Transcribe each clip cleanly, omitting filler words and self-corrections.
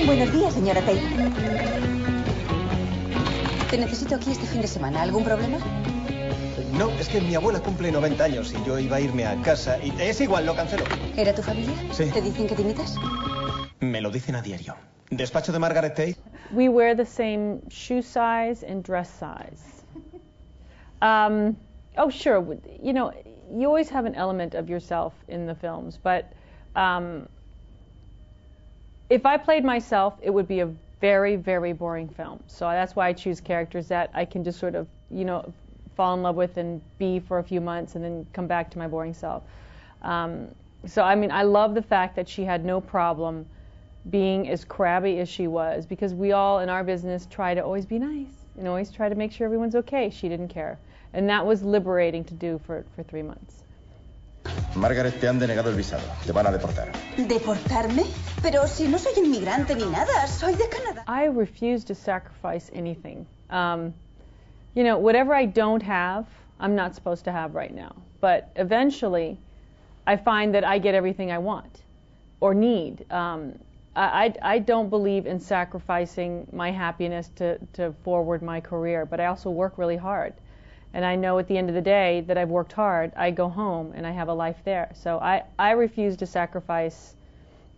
Buenos días, señora Taylor. Te necesito aquí este fin de semana. ¿Algún problema? No, es que mi abuela cumple 90 años y yo iba a irme a casa y es igual, lo cancelo. ¿Era tu familia? Sí. ¿Te dicen que te imitas? Me lo dicen a diario. ¿Despacho de Margaret Tate? We wear the same shoe size and dress size. Oh, sure. You know, you always have an element of yourself in the films, but if I played myself, it would be a very, very boring film. So that's why I choose characters that I can just sort of, you know, fall in love with and be for a few months and then come back to my boring self. So, I mean, I love the fact that she had no problem being as crabby as she was, because we all in our business try to always be nice and always try to make sure everyone's okay. She didn't care. And that was liberating to do for 3 months. Margaret, te han denegado el visado. Te van a deportar. ¿Deportarme? Pero si no soy inmigrante ni nada, soy de Canadá. I refuse to sacrifice anything. You know, whatever I don't have, I'm not supposed to have right now. But eventually, I find that I get everything I want or need. I don't believe in sacrificing my happiness to forward my career, but I also work really hard. And I know at the end of the day that I've worked hard, I go home and I have a life there. So I refuse to sacrifice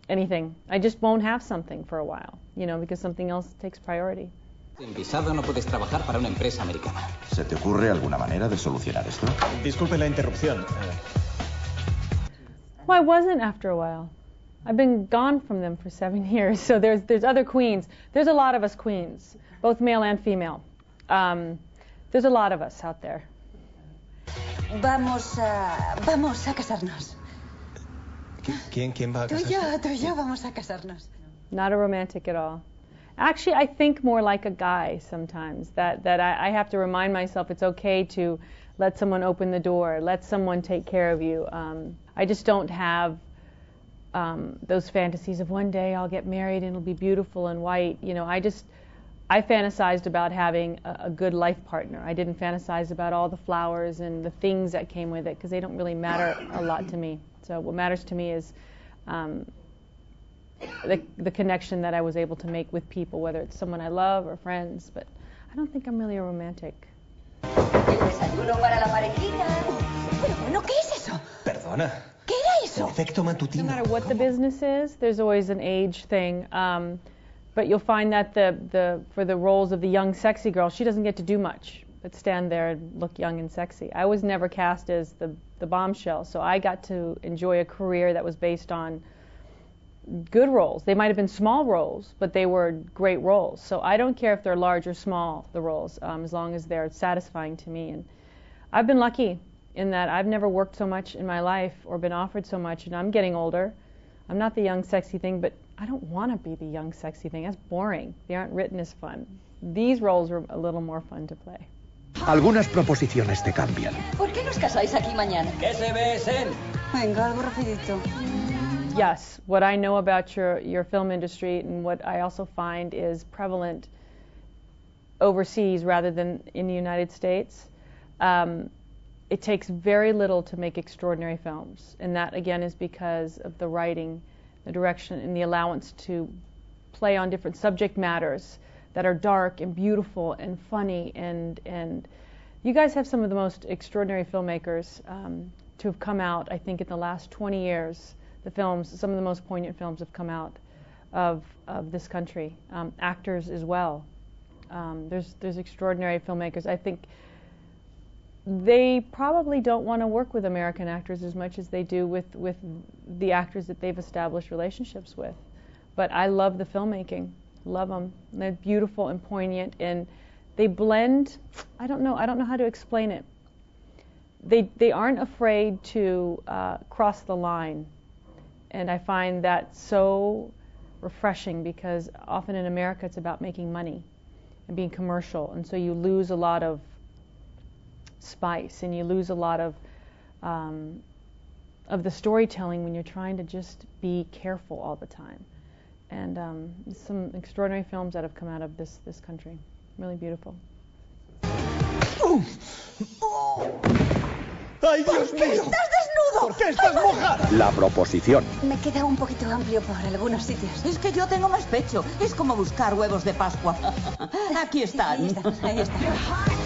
anything. I just won't have something for a while, you know, because something else takes priority. Sin visado no puedes trabajar para una empresa americana. ¿Se te ocurre alguna manera de solucionar esto? Disculpe la interrupción. Well, I wasn't after a while. I've been gone from them for 7 years, so there's other queens. There's a lot of us queens, both male and female. There's a lot of us out there. Vamos a casarnos. ¿Quién va a casarse? Tú y yo vamos a casarnos. Not a romantic at all. Actually, I think more like a guy sometimes, that I have to remind myself it's okay to let someone open the door, let someone take care of you. I just don't have those fantasies of one day I'll get married and it'll be beautiful and white. You know, I fantasized about having a good life partner. I didn't fantasize about all the flowers and the things that came with it, because they don't really matter a lot to me. So what matters to me is the connection that I was able to make with people, whether it's someone I love or friends. But I don't think I'm really a romantic. El desayuno para la parejita. Pero bueno, ¿qué es eso? Perdona. ¿Qué era eso? Efecto matutino. No matter what the business is, there's always an age thing. But you'll find that for the roles of the young, sexy girl, she doesn't get to do much but stand there and look young and sexy. I was never cast as the bombshell, so I got to enjoy a career that was based on good roles. They might have been small roles, but they were great roles. So I don't care if they're large or small, the roles, as long as they're satisfying to me. And I've been lucky in that I've never worked so much in my life or been offered so much, and I'm getting older. I'm not the young, sexy thing, but I don't want to be the young, sexy thing. That's boring. They aren't written as fun. These roles are a little more fun to play. Algunas proposiciones te cambian. ¿Por qué nos casáis aquí mañana? ¿Qué se ve, Sen? Venga, algo rapidito. Yes, what I know about your film industry and what I also find is prevalent overseas rather than in the United States, it takes very little to make extraordinary films. And that, again, is because of the writing, the direction, and the allowance to play on different subject matters that are dark and beautiful and funny. And you guys have some of the most extraordinary filmmakers to have come out, I think, in the last 20 years. The films, some of the most poignant films have come out of this country. Actors as well. There's extraordinary filmmakers. I think they probably don't want to work with American actors as much as they do with the actors that they've established relationships with. But I love the filmmaking. Love them. They're beautiful and poignant, and they blend. I don't know how to explain it. They aren't afraid to cross the line. And I find that so refreshing, because often in America it's about making money and being commercial, and so you lose a lot of spice and you lose a lot of the storytelling when you're trying to just be careful all the time. And some extraordinary films that have come out of this country. Really beautiful. ¡Ay, Dios mío! ¿Estás desnudo? todo! ¿Por qué estás mojada? La proposición. Me queda un poquito amplio por algunos sitios. Es que yo tengo más pecho. Es como buscar huevos de Pascua. Aquí están. Ahí están.